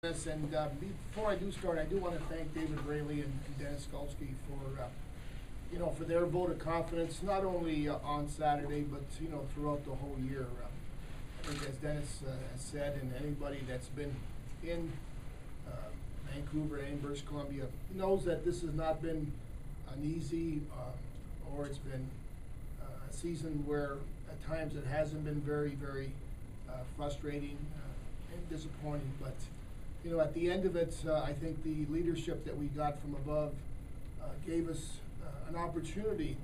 And before I do start, I do want to thank David Rayleigh and Dennis Skalski for their vote of confidence, not only on Saturday, but throughout the whole year. I think, as Dennis has said, and anybody that's been in Vancouver and British Columbia knows that this has not been an easy, or it's been a season where at times it hasn't been very, very frustrating and disappointing. But at the end of it, I think the leadership that we got from above gave us an opportunity,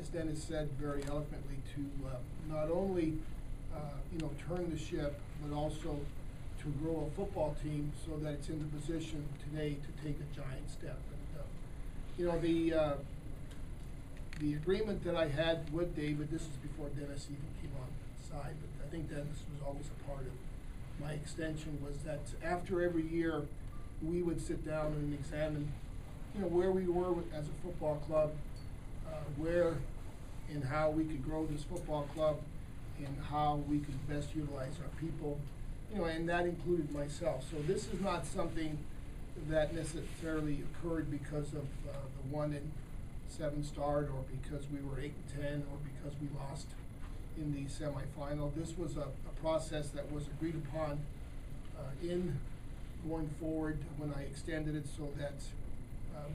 as Dennis said very eloquently, to not only turn the ship, but also to grow a football team so that it's in the position today to take a giant step. And the agreement that I had with David, this is before Dennis even came on side, but I think Dennis was always a part of my extension, was that after every year we would sit down and examine where we were as a football club, where and how we could grow this football club, and how we could best utilize our people, and that included myself. So this is not something that necessarily occurred because of the 1-7 start, or because we were 8-10, or because we lost in the semifinal. This was a process that was agreed upon in going forward when I extended it, so that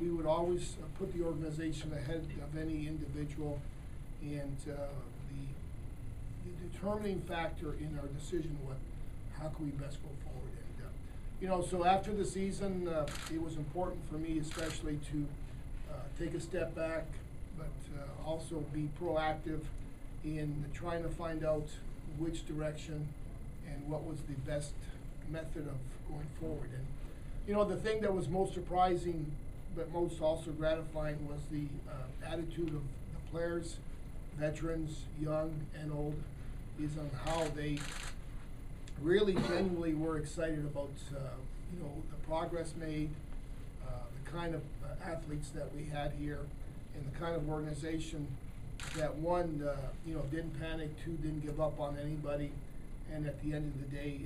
we would always put the organization ahead of any individual, and the determining factor in our decision was how can we best go forward. And so after the season, it was important for me especially to take a step back, but also be proactive in trying to find out which direction and what was the best method of going forward. And the thing that was most surprising, but most also gratifying, was the attitude of the players, veterans, young and old, is on how they really genuinely were excited about the progress made, the kind of athletes that we had here, and the kind of organization that, one, didn't panic, two, didn't give up on anybody, and at the end of the day,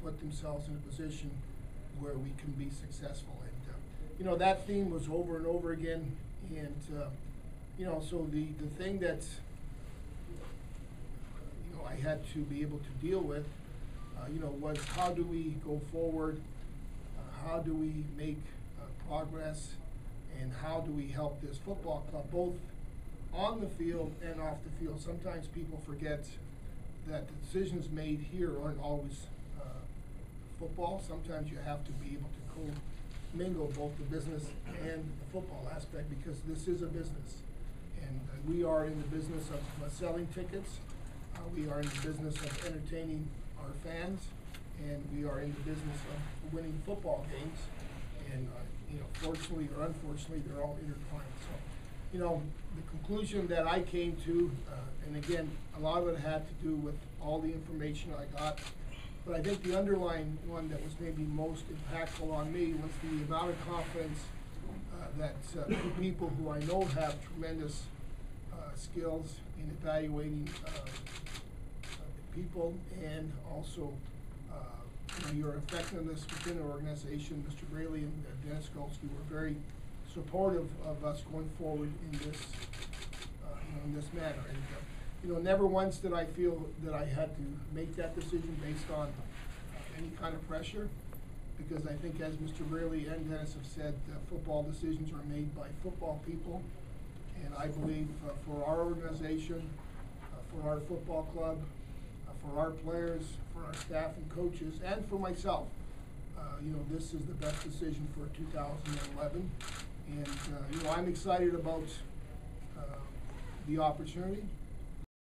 put themselves in a position where we can be successful. And that theme was over and over again. And so the thing that I had to be able to deal with, was how do we go forward? How do we make progress? And how do we help this football club, both on the field and off the field? Sometimes people forget that the decisions made here aren't always football. Sometimes you have to be able to co-mingle both the business and the football aspect, because this is a business. And we are in the business of selling tickets. We are in the business of entertaining our fans. And we are in the business of winning football games. And fortunately or unfortunately, they're all intertwined. So, the conclusion that I came to, and again, a lot of it had to do with all the information I got, but I think the underlying one that was maybe most impactful on me was the amount of confidence that people who I know have tremendous skills in evaluating people, and also your effectiveness within the organization. Mr. Rayleigh and Dennis Skalski were very supportive of us going forward in this in this manner. And never once did I feel that I had to make that decision based on any kind of pressure, because I think, as Mr. Rayleigh and Dennis have said, football decisions are made by football people. And I believe for our organization, for our football club, for our players, for our staff and coaches, and for myself, this is the best decision for 2011. And I'm excited about the opportunity.